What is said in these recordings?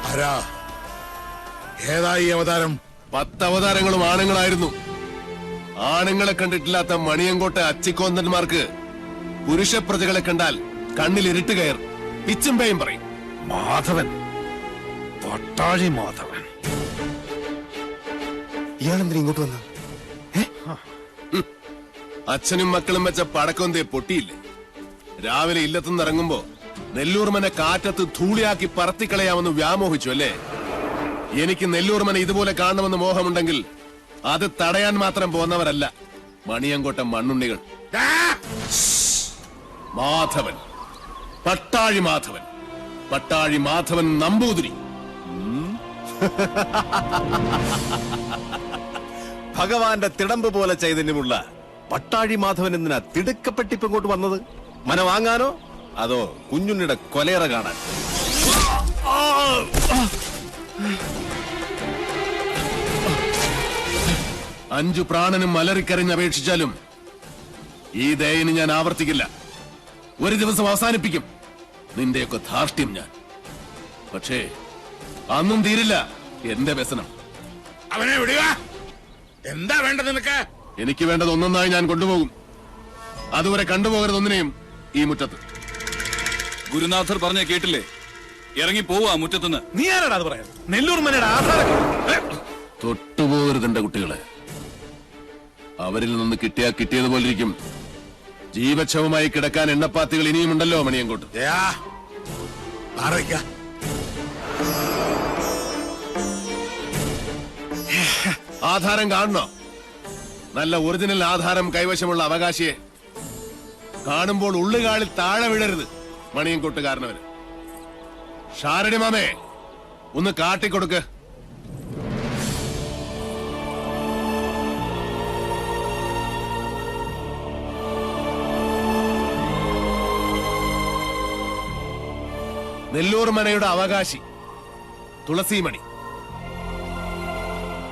ആരാ? ഏതായി അവതാരം? 10 അവതാരങ്ങളും ആണുങ്ങളായിരുന്നു. ആണുങ്ങളെ കണ്ടിട്ടില്ലാത്ത മണിയങ്കോട്ടെ അച്ചിക്കോന്തന്മാർക്ക് പുരുഷ പ്രജകളെ കണ്ടാൽ കണ്ണിൽ ഇരുട്ട് കയർ പിച്ചും പേയും പറയും. മാധവൻ, പട്ടാഴി മാധവൻ. ഇയാളെന്തിനാ ഇങ്ങോട്ട് വന്ന? അച്ഛനും മക്കളും വെച്ച പടക്കൊന്തേ പൊട്ടിയില്ലേ? രാവിലെ ഇല്ലത്തുനിന്ന് ഇറങ്ങുമ്പോ നെല്ലൂർമനെ കാറ്റത്ത് ധൂളിയാക്കി പറത്തിക്കളയാമെന്ന് വ്യാമോഹിച്ചു അല്ലേ? എനിക്ക് നെല്ലൂർമനെ ഇതുപോലെ കാണണമെന്ന് മോഹമുണ്ടെങ്കിൽ അത് തടയാൻ മാത്രം പോന്നവരല്ല മണിയങ്കോട്ട മണ്ണുണ്ണികൾ. മാധവൻ, പട്ടാഴി മാധവൻ, പട്ടാഴി മാധവൻ നമ്പൂതിരി. ഭഗവാന്റെ തിടമ്പ് പോലെ ചൈതന്യമുള്ള പട്ടാഴി മാധവൻ എന്തിനാ തിടുക്കപ്പെട്ടിപ്പ് ഇങ്ങോട്ട് വന്നത്? മന വാങ്ങാനോ അതോ കുഞ്ഞുണ്ണിയുടെ കൊലയറ കാണാൻ? 5 പ്രാണനും അലറിക്കരഞ്ഞ് അപേക്ഷിച്ചാലും ഈ ദയന് ഞാൻ ആവർത്തിക്കില്ല. ഒരു ദിവസം അവസാനിപ്പിക്കും നിന്റെയൊക്കെ ധാർഷ്ട്യം ഞാൻ. പക്ഷേ അന്നും തീരില്ല എന്റെ വ്യസനം. അവനെ വിടുക. എന്താ വേണ്ടത് നിനക്ക്? എനിക്ക് വേണ്ടത് ഒന്നൊന്നായി ഞാൻ കൊണ്ടുപോകും. അതുവരെ കണ്ടുപോകരുതൊന്നിനെയും ഈ മുറ്റത്ത്. ഗുരുനാഥർ പറഞ്ഞ കേട്ടില്ലേ? ഇറങ്ങി പോവാ മുറ്റത്തുനിന്ന്. നീ ആരാടാ അത് പറയാൻ? നെല്ലൂർ മനയുടെ ആധാരം തൊട്ടുപോകരുത് എന്റെ കുട്ടികളെ. അവരിൽ നിന്ന് കിട്ടിയാ കിട്ടിയതുപോലിരിക്കും. ജീവച്ഛവമായി കിടക്കാൻ എണ്ണപ്പാത്തികൾ ഇനിയുമുണ്ടല്ലോ മണിയങ്കോട്ട്. ആധാരം കാണണോ? നല്ല ഒറിജിനൽ ആധാരം കൈവശമുള്ള അവകാശിയെ കാണുമ്പോൾ ഉള്ളുകാളിൽ താഴെ വീഴരുത് മണിയങ്കോട്ടുകാരനവര്. ഷാരടി മാമേ, ഒന്ന് കാട്ടിക്കൊടുക്ക്. നെല്ലൂർ മനയുടെ അവകാശി തുളസിമണി.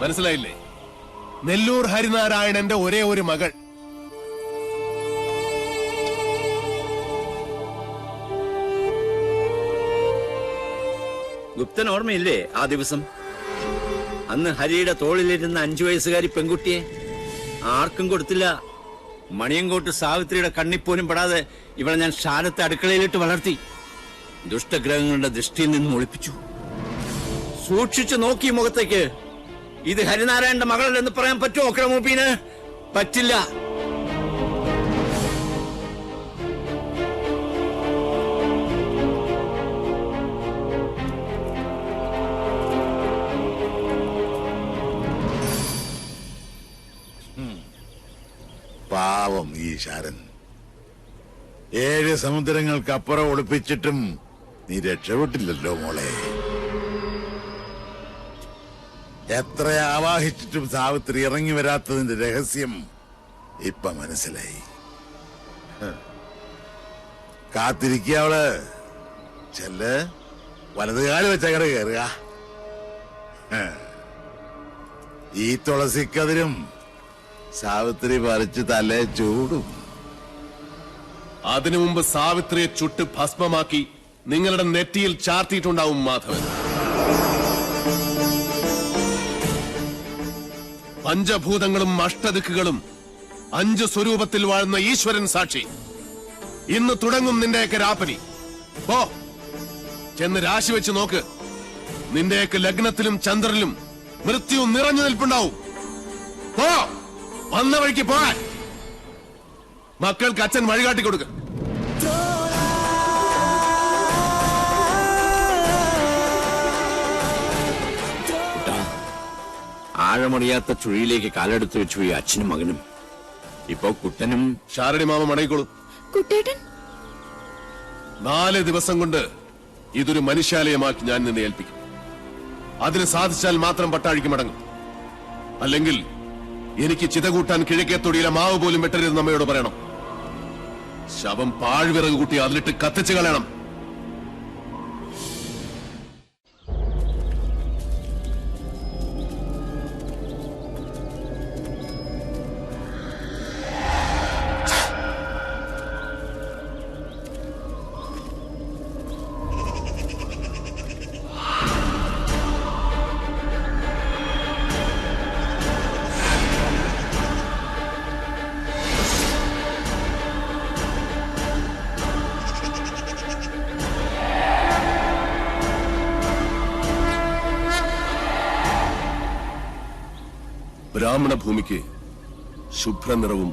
മനസ്സിലായില്ലേ? നെല്ലൂർ ഹരിനാരായണന്റെ ഒരേ ഒരു മകൾ. ഗുപ്തൻ ഓർമ്മയില്ലേ ആ ദിവസം? അന്ന് ഹരിയുടെ തോളിലിരുന്ന 5 വയസ്സുകാരി പെൺകുട്ടിയെ ആർക്കും കൊടുത്തില്ല. മണിയങ്കോട്ട് സാവിത്രിയുടെ കണ്ണിപ്പോലും പെടാതെ ഇവളെ ഞാൻ ഷാരത്തെ അടുക്കളയിലിട്ട് വളർത്തി. ദുഷ്ടഗ്രഹങ്ങളുടെ ദൃഷ്ടിയിൽ നിന്നും ഒളിപ്പിച്ചു. സൂക്ഷിച്ചു നോക്കി മുഖത്തേക്ക്. ഇത് ഹരിനാരായണന്റെ മകളല്ലെന്ന് പറയാൻ പറ്റുമോ ക്രമൂപ്പീന്? പറ്റില്ല. പാവം ഈ ശാരൻ. 7 സമുദ്രങ്ങൾക്കപ്പുറം ഒളിപ്പിച്ചിട്ടും നീ രക്ഷപ്പെട്ടില്ലല്ലോ മോളെ. എത്ര ആവാഹിച്ചിട്ടും സാവിത്രി ഇറങ്ങി വരാത്തതിന്റെ രഹസ്യം ഇപ്പൊ മനസ്സിലായി. കാത്തിരിക്കുക അവള്. ചെല്ല്, വലതുകാല് വെച്ചങ്ങട് കയറുക. ഈ തുളസിക്കതിരും സാവിത്രി പറിച്ച് തലേ ചൂടും. അതിനു മുമ്പ് സാവിത്രിയെ ചുട്ട് ഭസ്മമാക്കി നിങ്ങളുടെ നെറ്റിയിൽ ചാർത്തിയിട്ടുണ്ടാവും മാധവൻ. പഞ്ചഭൂതങ്ങളും അഷ്ടദിക്കുകളും 5 സ്വരൂപത്തിൽ വാഴുന്ന ഈശ്വരൻ സാക്ഷി. ഇന്ന് തുടങ്ങും നിന്റെയൊക്കെ രാപ്പനി. പോ, ചെന്ന് രാശി വെച്ച് നോക്ക്. നിന്റെയൊക്കെ ലഗ്നത്തിലും ചന്ദ്രനിലും മൃത്യു നിറഞ്ഞു നിൽപ്പുണ്ടാവും. പോ, വന്ന വഴിക്ക് പോകാൻ. മക്കൾക്ക് അച്ഛൻ വഴികാട്ടി കൊടുക്ക. ആഴമറിയാത്ത ചുഴിയിലേക്ക് കാലെടുത്ത് വെച്ചു ഈ അച്ഛനും മകനും. ഇപ്പൊ കുട്ടനും ഷാരടി മാമ മടങ്ങിക്കോളൂ. കുട്ടേട്ടൻ 4 ദിവസം കൊണ്ട് ഇതൊരു മനുഷ്യാലയമാക്കി ഞാൻ നിന്നെ ഏൽപ്പിക്കും. അതിന് സാധിച്ചാൽ മാത്രം പട്ടാഴിക്ക് മടങ്ങും. അല്ലെങ്കിൽ എനിക്ക് ചിത കൂട്ടാൻ കിഴക്കേത്തൊടിയിലെ മാവ് പോലും വെട്ടരുതെന്ന് അമ്മയോട് പറയണം. ശവം പാഴ്വിറക് കൂട്ടി അതിലിട്ട് കത്തിച്ചു കളയണം. ബ്രാഹ്മണ ഭൂമിക്ക് ശുഭ്രനിറവും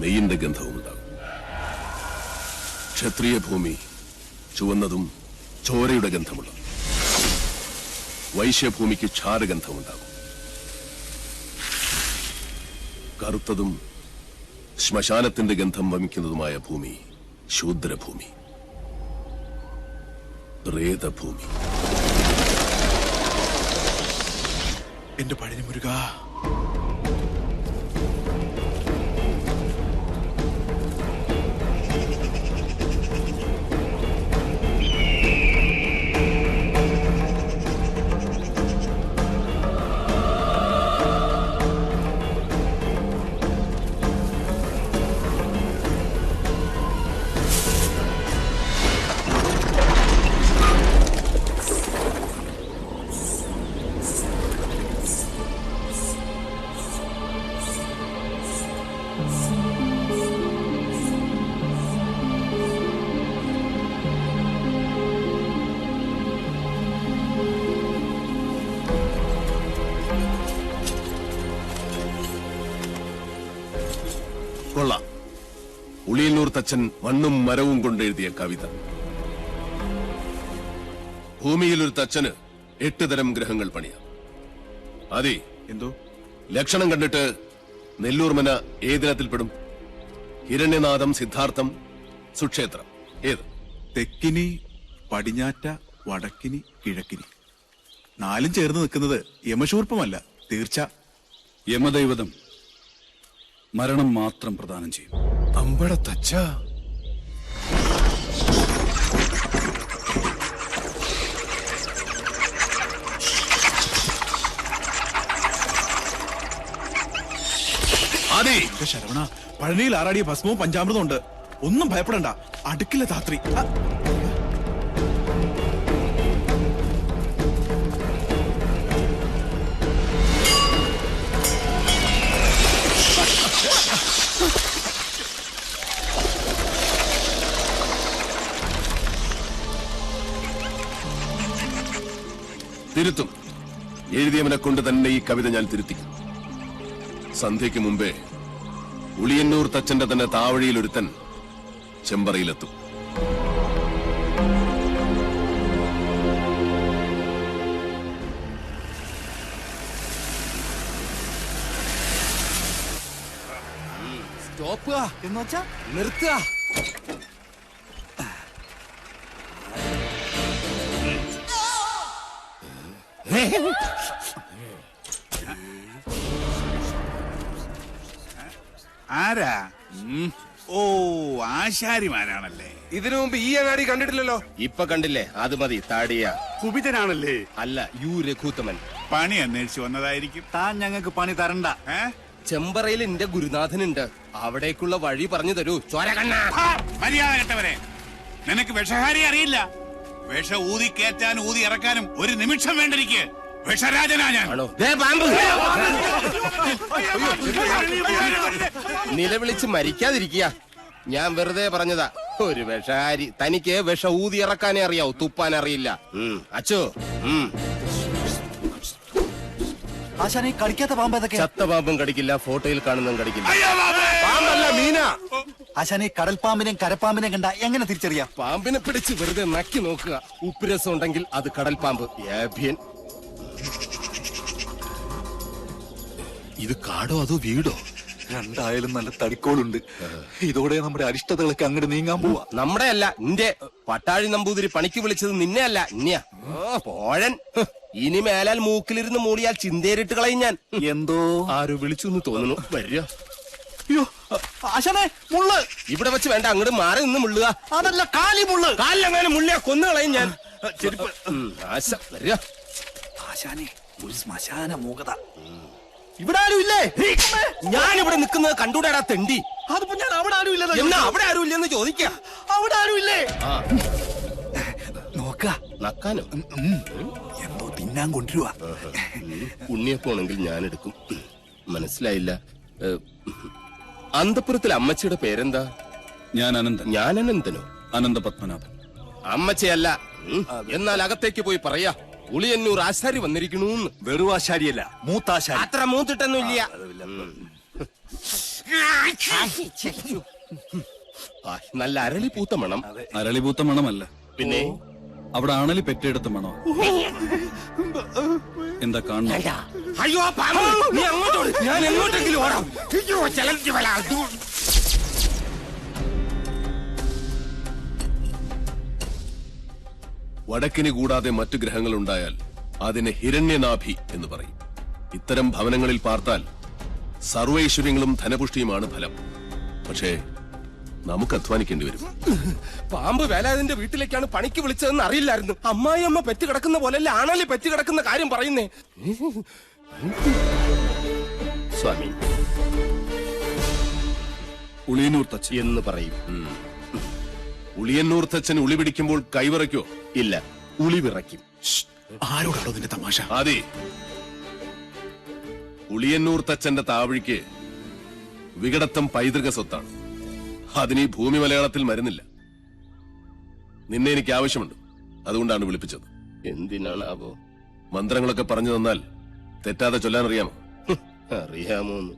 നെയ്യിന്റെ ഗന്ധവും ഉണ്ടാകും. ക്ഷത്രിയ ഭൂമി ചുവന്നതും ചോരയുടെ ഗന്ധമുള്ളതും. വൈശ്യഭൂമിക്ക് ക്ഷാരഗന്ധമുണ്ടാകും. കറുത്തതും ശ്മശാനത്തിന്റെ ഗന്ധം വമിക്കുന്നതുമായ ഭൂമി ശൂദ്രഭൂമി, പ്രേതഭൂമി. എന്റെ പഴനി മുരുക, കൊള്ളാം. ഉളിയന്നൂർ തച്ചൻ മണ്ണും മരവും കൊണ്ടെഴുതിയ കവിത. ഭൂമിയിൽ ഒരു തച്ചന് 8 തരം ഗ്രഹങ്ങൾ പണിയാം. അതെ, എന്തോ ലക്ഷണം കണ്ടിട്ട് നെല്ലൂർമന ഏതിനത്തിൽപ്പെടും? ഹിരണ്യനാഥം, സിദ്ധാർത്ഥം, സുക്ഷേത്രം, ഏത്? തെക്കിനി, പടിഞ്ഞാറ്റ, വടക്കിനി, കിഴക്കിനി. 4 ചേർന്ന് നിൽക്കുന്നത് യമശൂർപ്പമല്ല, തീർച്ച. യമദൈവതം മരണം മാത്രം പ്രദാനം ചെയ്യും. അമ്പട തച്ച. അതെ, ശരവണ, പഴനിയിൽ ആറാടിയ ഭസ്മവും പഞ്ചാമൃതം ഉണ്ട്. ഒന്നും ഭയപ്പെടണ്ട, അടുക്കില്ല ധാത്രി. തിരുത്തും. എഴുതിയവനെ കൊണ്ട് തന്നെ ഈ കവിത ഞാൻ തിരുത്തിക്കും. സന്ധ്യയ്ക്ക് മുമ്പേ ഉളിയന്നൂർ തച്ചന്റെ തന്നെ താവഴിയിൽ ഒരുത്തൻ ചെമ്പറയിലെത്തും. സ്റ്റോപ്പ് എന്ന് വെച്ചാ നിർത്തുക. ആരാ? ഓ, ആശാരിമാരാണല്ലേ. ഇതിനു മുമ്പ് ഈ അങ്ങാടി കണ്ടിട്ടില്ലല്ലോ. ഇപ്പൊ കണ്ടില്ലേ? അത് മതി. താടിയ കുപിതനാണല്ലേ? അല്ല, യു രഘൂത്തമൻ. പണി അന്വേഷിച്ചു വന്നതായിരിക്കും. താൻ ഞങ്ങൾക്ക് പണി തരണ്ട. ചെമ്പറയിൽ എന്റെ ഗുരുനാഥനുണ്ട്. അവിടേക്കുള്ള വഴി പറഞ്ഞു തരൂ. മര്യാദ കെട്ടവരെ, നിനക്ക് വിഷഹാരി അറിയില്ല. വിഷ ഊതി കയറ്റാനും ഊതി ഇറക്കാനും ഒരു നിമിഷം വേണ്ടിരിക്കെ. വിഷരാജനാ ഞാൻ. നിലവിളിച്ച് മരിക്കാതിരിക്കുക. ഞാൻ വെറുതെ പറഞ്ഞതാ. ഒരു വിഷഹാരി. തനിക്ക് വിഷ ഊതി ഇറക്കാനേ അറിയാവൂ, തുപ്പാൻ അറിയില്ല. അച്ചോ, ആശാനെ കടിക്കാത്ത പാമ്പ് ഏതൊക്കെ? ചത്ത പാമ്പും കടിക്കില്ല, ഫോട്ടോയിൽ കാണുന്നതും കടിക്കില്ല. പാമ്പല്ല, മീന. ആശാനെ കടൽപ്പാമ്പിനെയും കരപ്പാമ്പിനെയും കണ്ട എങ്ങനെ തിരിച്ചറിയാം? പാമ്പിനെ പിടിച്ച് വെറുതെ നക്കി നോക്കുക. ഉപ്പുരസം ഉണ്ടെങ്കിൽ അത് കടൽ പാമ്പ്. ഇത് കാടോ അതോ വീടോ? രണ്ടായാലും നല്ല തടിക്കോളുണ്ട്. ഇതോടെ നമ്മുടെ അരിഷ്ടതകളൊക്കെ അങ്ങോട്ട് നീങ്ങാൻ പോവാ. നമ്മുടെ അല്ല, നിന്റെ. പട്ടാഴി നമ്പൂതിരി പണിക്ക് വിളിച്ചത് നിന്നെ അല്ല, ഇന്നെയാ. പോഴൻ. ഇനി മേലാൽ മൂക്കിലിരുന്ന് മൂളിയാൽ ചിന്തേരിട്ട് കളയും ഞാൻ. എന്തോ ആരോ വിളിച്ചു എന്ന് തോന്നുന്നു. വരിക. അയ്യോ ആശാനെ, മുള്ള്. ഇവിടെ വെച്ച് വേണ്ട, അങ്ങോട്ട് മാറി നിന്ന് മുള്ളുക. അതല്ല, കാലി മുള്ള്. കാലിലെങ്ങനെ മുള്ളിയാ കൊന്നു കളയും ഞാൻ. ആശ വരിക. ആശാനെ, ഒരു ശ്മശാന മൂകത. ഇവിടെ ആരും ഇല്ലേ? ഞാനിവിടെ നിൽക്കുന്നത് കണ്ടൂടാ തെണ്ടി. അതിപ്പോ ഞാൻ അവിടെ ആരും ഇല്ല. എന്നാ അവിടെ ആരും ഇല്ലെന്ന് ചോദിക്കാം. അവിടെ ആരും ഇല്ലേ? നോക്ക നക്കാനോ? എന്തോ തിന്നാൻ കൊണ്ടുവരുവാ. ഉണ്ണിയപ്പോണെങ്കിൽ ഞാൻ എടുക്കും. മനസ്സിലായില്ല. അന്തപുരത്തിലെ അമ്മച്ചിയുടെ പേരെന്താ? ഞാൻ അനന്തൻ. ഞാൻ അനന്തനോ? അനന്ത പത്മനാഭൻ. അമ്മച്ചയല്ല. എന്നാൽ അകത്തേക്ക് പോയി പറയാ. ഉളിയന്നൂർ ആശാരി വന്നിരിക്കണു. വെറും ആശാരിയല്ല, മൂത്താശാരി. അത്ര മൂത്തിട്ടൊന്നും ഇല്ല. നല്ല അരളി പൂത്ത മണം. അരളിപൂത്ത മണമല്ല, പിന്നെ അവിടെ ആണലി പെറ്റെടുത്ത മണോ. എന്താ കാണുന്നു? അയ്യോ പാമ്പ്, നീ അങ്ങോട്ടോട്, ഞാൻ എങ്ങോട്ടെങ്കിലും ഓടാം. അയ്യോ ചലഞ്ച് വല. വടക്കിന് കൂടാതെ മറ്റു ഗ്രഹങ്ങൾ ഉണ്ടായാൽ അതിനെ ഹിരണ്യനാഭി എന്ന് പറയും. ഇത്തരം ഭവനങ്ങളിൽ പാർത്താൽ സർവൈശ്വര്യങ്ങളും ധനപുഷ്ടിയുമാണ് ഫലം. പക്ഷേ നമുക്ക് അധ്വാനിക്കേണ്ടി വരും. പാമ്പ് വേലാതിന്റെ വീട്ടിലേക്കാണ് പണിക്ക് വിളിച്ചതെന്ന് അറിയില്ലായിരുന്നു. അമ്മായി അമ്മ പെറ്റ് കിടക്കുന്ന പോലെയല്ല ആണല്ലേ പെറ്റ് കിടക്കുന്ന കാര്യം പറയുന്നേ. സ്വാമി ഉളിയന്നൂർ തച്ച് എന്ന് പറയും. ഉളിയന്നൂർ തച്ചൻ ഉളി പിടിക്കുമ്പോൾ കൈവിറയ്ക്കോ? ഇല്ല, ഉളി വിറയ്ക്കും. ആരോടാണോ നിന്റെ തമാശ? അതെ, ഉളിയന്നൂർ തച്ചന്റെ താവഴിക്ക് വികടത്തം പൈതൃക സ്വത്താണ്. അതിന് ഈ ഭൂമി മലയാളത്തിൽ മരുന്നില്ല. നിന്നെ എനിക്ക് ആവശ്യമുണ്ട്, അതുകൊണ്ടാണ് വിളിപ്പിച്ചത്. എന്തിനാണാവോ? മന്ത്രങ്ങളൊക്കെ പറഞ്ഞു തന്നാൽ തെറ്റാതെ ചൊല്ലാൻ അറിയാമോ? അറിയാമോന്ന്?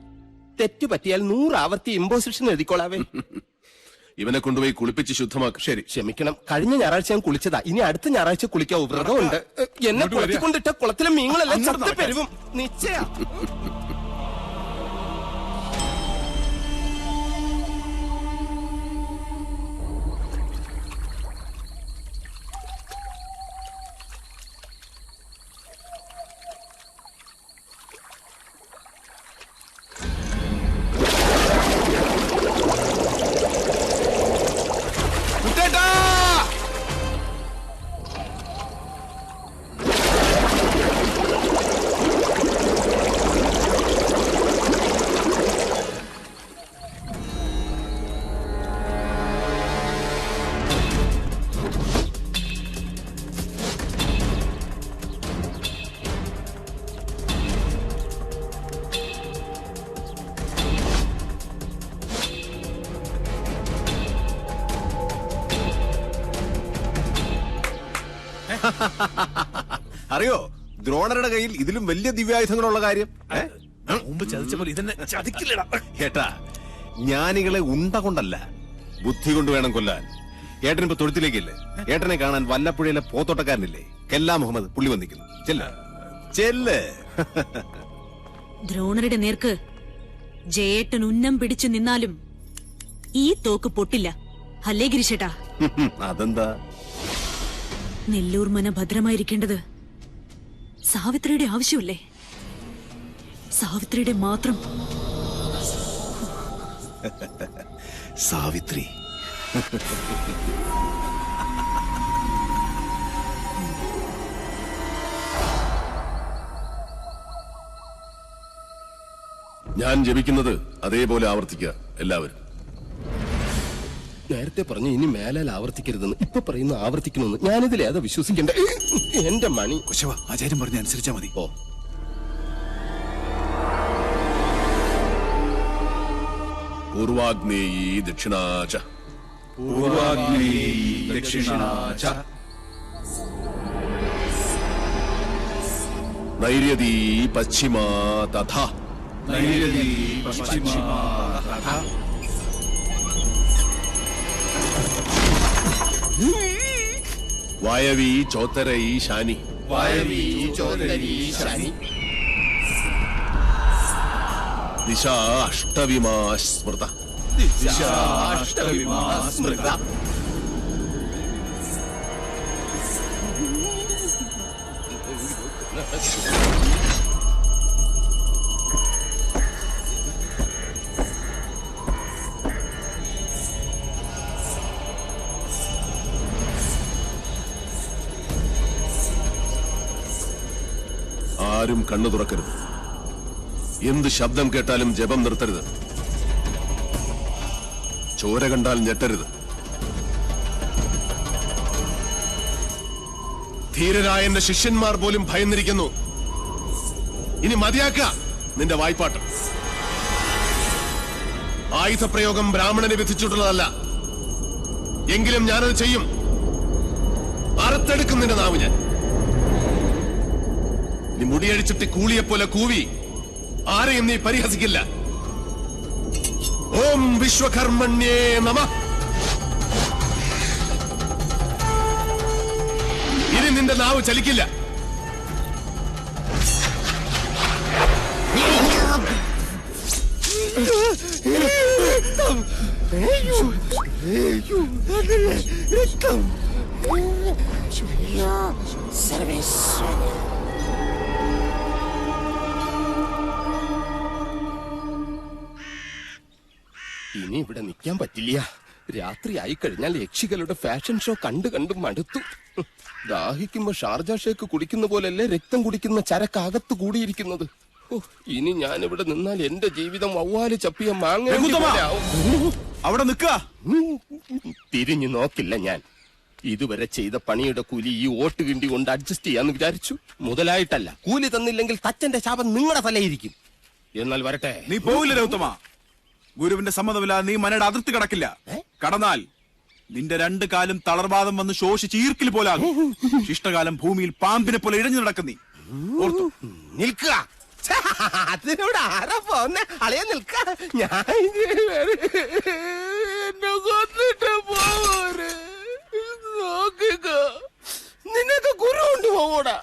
തെറ്റു പറ്റിയാൽ 100 ആവർത്തി ഇമ്പോസിഷൻ എഴുതിക്കോളാവേ. ഇവനെ കൊണ്ടുപോയി കുളിപ്പിച്ച് ശുദ്ധമാക്കും. ശരി, ക്ഷമിക്കണം. കഴിഞ്ഞ ഞായറാഴ്ച ഞാൻ കുളിച്ചതാ. ഇനി അടുത്ത ഞായറാഴ്ച കുളിക്കാവൂ. വ്രതമുണ്ട്. എന്നെ കുളത്തിക്കൊണ്ടിട്ട കുളത്തിലെ മീനുകളെല്ലാം ചത്തു പെരുവും. നിശ്ചയ. അറിയോ ദ്രോണരുടെ കയ്യിൽ ഇതിലും വലിയ ദിവ്യായുധങ്ങളുള്ള കാര്യം? മുമ്പ് ചതിച്ചപ്പോൾ ഇതെന്നെ ചതിക്കില്ലടാ. ഏട്ടാ, ജ്ഞാനികളെ ഉണ്ട കൊണ്ടല്ല, ബുദ്ധി കൊണ്ട് വേണം കൊല്ലാൻ. ഏട്ടനിപ്പോ തൊഴുത്തിലേക്കില്ലേ? ഏട്ടനെ കാണാൻ വല്ലപ്പുഴയിലെ പോത്തോട്ടക്കാരനില്ലേ കെല്ലാ മുഹമ്മദ്, പുള്ളി വന്നിരിക്കുന്നു. ചെല്ല്. ദ്രോണരുടെ നേർക്ക് ജയേട്ടൻ ഉന്നം പിടിച്ചു നിന്നാലും ഈ തോക്ക് പൊട്ടില്ല. അല്ലേ ഗിരിശേട്ടാ? അതെന്താ? നെല്ലൂർ മന ഭദ്രമായിരിക്കേണ്ടത് സാവിത്രിയുടെ ആവശ്യമല്ലേ? സാവിത്രിയുടെ മാത്രം. സാവിത്രി. ഞാൻ ജപിക്കുന്നത് അതേപോലെ ആവർത്തിക്കുക എല്ലാവരും. നേരത്തെ പറഞ്ഞു ഇനി മേലാൽ ആവർത്തിക്കരുതെന്ന്. ഇപ്പൊ പറയുന്ന ആവർത്തിക്കണമെന്ന്. ഞാനിതിൽ ഏതാ വിശ്വസിക്കണ്ടേ? എന്റെ മണി. കുശവ, ആചാര്യം പറഞ്ഞ് അനുസരിച്ചാ മതി. ഓ, പൂർവാഗ്നേയീ ദക്ഷിണാച പൂർവാഗ്നേയീ ദക്ഷിണാച നൈര്യതീ പശ്ചിമാ തഥാ നൈര്യതീ പശ്ചിമാ തഥാ വായവീ ചോത്തരൈ ശാനി വായവീ ചോദരീ ശനി ദിശാ അഷ്ടവിമാ സ്മൃത ദിശാഷ്ടവിമാ സ്മൃത ആരും കണ്ണു തുറക്കരുത്. എന്ത് ശബ്ദം കേട്ടാലും ജപം നിർത്തരുത്. ചോര കണ്ടാൽ ഞെട്ടരുത്. ധീരരായ എന്റെ ശിഷ്യന്മാർ പോലും ഭയന്നിരിക്കുന്നു. ഇനി മതിയാക്ക നിന്റെ വായ്പാട്ടം. ആയുധപ്രയോഗം ബ്രാഹ്മണനെ വിധിച്ചിട്ടുള്ളതല്ല. എങ്കിലും ഞാനത് ചെയ്യും. അറുത്തെടുക്കും നിന്റെ നാവ് ഞാൻ. മുടിയഴിച്ചിട്ട് കൂളിയെപ്പോലെ കൂവി ആരെയും നീ പരിഹസിക്കില്ല. ഓം വിശ്വകർമ്മണ്യേ നമഃ. ഇനി നിന്റെ നാവ് ചലിക്കില്ല. ഇനി ഇവിടെ നിൽക്കാൻ പറ്റില്ല. രാത്രി ആയി കഴിഞ്ഞാൽ യക്ഷികളുടെ ഫാഷൻ ഷോ കണ്ടു കണ്ടു മടുത്തു. ദാഹിക്കുമ്പോ ഷാർജ ഷേക്ക് കുടിക്കുന്ന പോലല്ലേ രക്തം കുടിക്കുന്ന ചരക്കകത്ത് കൂടിയിരിക്കുന്നത്. ഇനി ഞാൻ ഇവിടെ നിന്നാൽ എന്റെ ജീവിതം വവ്വാല് ചപ്പിയ മാങ്ങ. അവിടെ നിൽക്കുക. തിരിഞ്ഞു നോക്കില്ല ഞാൻ. ഇതുവരെ ചെയ്ത പണിയുടെ കൂലി ഈ ഓട്ട് കിണ്ടി കൊണ്ട് അഡ്ജസ്റ്റ് ചെയ്യാന്ന് വിചാരിച്ചു. മുതലായിട്ടല്ല. കൂലി തന്നില്ലെങ്കിൽ തച്ചന്റെ ശാപം നിങ്ങളുടെ തലയിരിക്കും. എന്നാൽ വരട്ടെ. നീ പോവില്ല രൗത്തമ. ഗുരുവിന്റെ സമ്മതമില്ലാതെ നീ മനയുടെ അതിർത്തി കടക്കില്ല. കടന്നാൽ നിന്റെ 2 കാലും തളർവാദം വന്ന് ശോഷിച്ച് ഈർക്കിൽ പോലാകും. ശിഷ്ടകാലം ഭൂമിയിൽ പാമ്പിനെ പോലെ ഇഴഞ്ഞു നടക്കും നീ. നിൽക്കുക. അതിനോട് ആരാ പോന്നെ? അളയാ നിൽക്ക. ഞാൻ എന്നെ കൊന്നിട്ട് പോരെ. നോക്കുക. നിനക്ക് ഗുരു കൊണ്ട് പോകൂടാ.